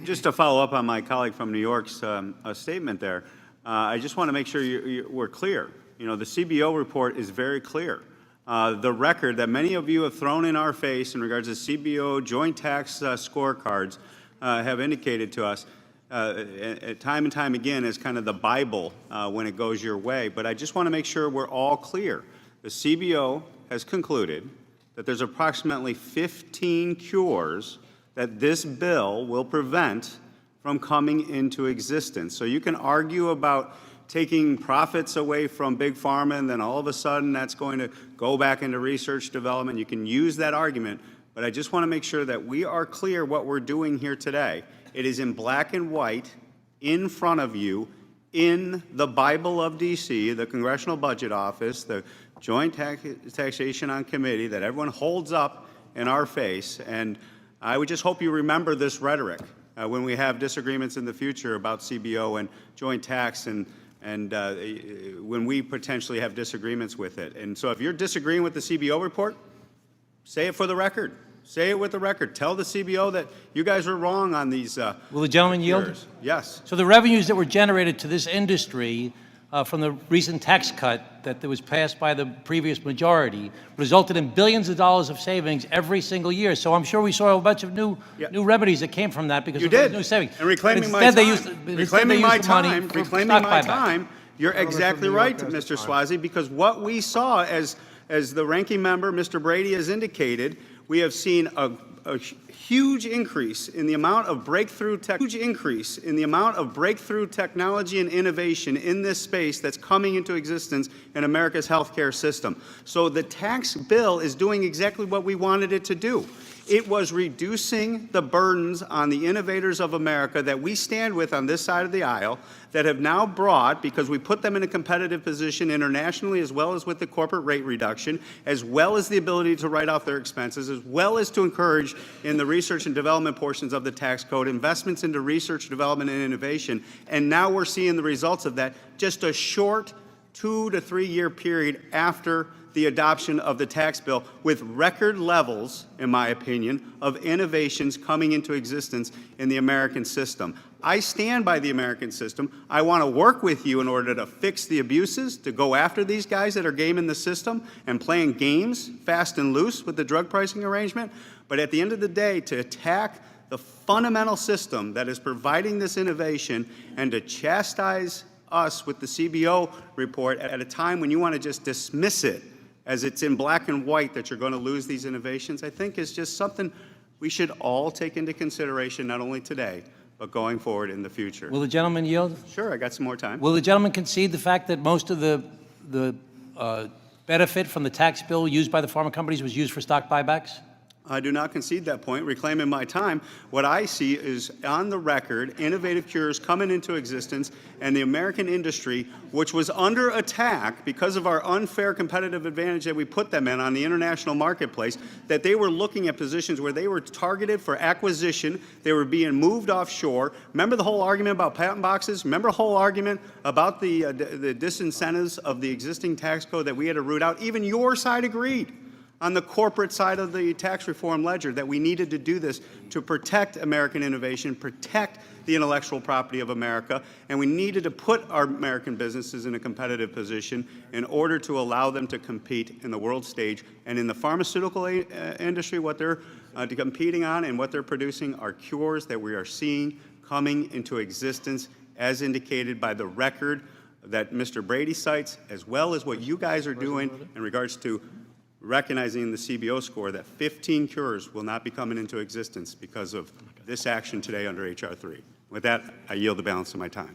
Just to follow up on my colleague from New York's statement there, I just want to make sure we're clear. You know, the CBO report is very clear. The record that many of you have thrown in our face in regards to CBO joint tax scorecards have indicated to us time and time again as kind of the Bible when it goes your way. But I just want to make sure we're all clear. The CBO has concluded that there's approximately 15 cures that this bill will prevent from coming into existence. So you can argue about taking profits away from Big Pharma and then all of a sudden that's going to go back into research development. You can use that argument, but I just want to make sure that we are clear what we're doing here today. It is in black and white in front of you in the Bible of D.C., the Congressional Budget Office, the Joint Taxation on Committee that everyone holds up in our face. And I would just hope you remember this rhetoric when we have disagreements in the future about CBO and joint tax and when we potentially have disagreements with it. And so if you're disagreeing with the CBO report, say it for the record. Say it with the record. Tell the CBO that you guys are wrong on these. Will the gentleman yield? Yes. So the revenues that were generated to this industry from the recent tax cut that was passed by the previous majority resulted in billions of dollars of savings every single year. So I'm sure we saw a bunch of new remedies that came from that because of those new savings. And reclaiming my time, you're exactly right, Mr. Swazi, because what we saw as the ranking member, Mr. Brady, has indicated, we have seen a huge increase in the amount of breakthrough technology and innovation in this space that's coming into existence in America's healthcare system. So the tax bill is doing exactly what we wanted it to do. It was reducing the burdens on the innovators of America that we stand with on this side of the aisle that have now brought, because we put them in a competitive position internationally as well as with the corporate rate reduction, as well as the ability to write off their expenses, as well as to encourage in the research and development portions of the tax code investments into research, development, and innovation. And now we're seeing the results of that just a short 2 to 3 year period after the adoption of the tax bill, with record levels, in my opinion, of innovations coming into existence in the American system. I stand by the American system. I want to work with you in order to fix the abuses, to go after these guys that are gaming the system and playing games fast and loose with the drug pricing arrangement. But at the end of the day, to attack the fundamental system that is providing this innovation and to chastise us with the CBO report at a time when you want to just dismiss it as it's in black and white that you're going to lose these innovations, I think is just something we should all take into consideration, not only today, but going forward in the future. Will the gentleman yield? Sure, I got some more time. Will the gentleman concede the fact that most of the benefit from the tax bill used by the pharma companies was used for stock buybacks? I do not concede that point. Reclaiming my time, what I see is on the record, innovative cures coming into existence, and the American industry, which was under attack because of our unfair competitive advantage that we put them in on the international marketplace, that they were looking at positions where they were targeted for acquisition, they were being moved offshore. Remember the whole argument about patent boxes? Remember the whole argument about the disincentives of the existing tax code that we had to root out? Even your side agreed on the corporate side of the tax reform ledger that we needed to do this to protect American innovation, protect the intellectual property of America, and we needed to put our American businesses in a competitive position in order to allow them to compete in the world stage. And in the pharmaceutical industry, what they're competing on and what they're producing are cures that we are seeing coming into existence as indicated by the record that Mr. Brady cites, as well as what you guys are doing in regards to recognizing the CBO score that 15 cures will not be coming into existence because of this action today under H.R. 3. With that, I yield the balance of my time.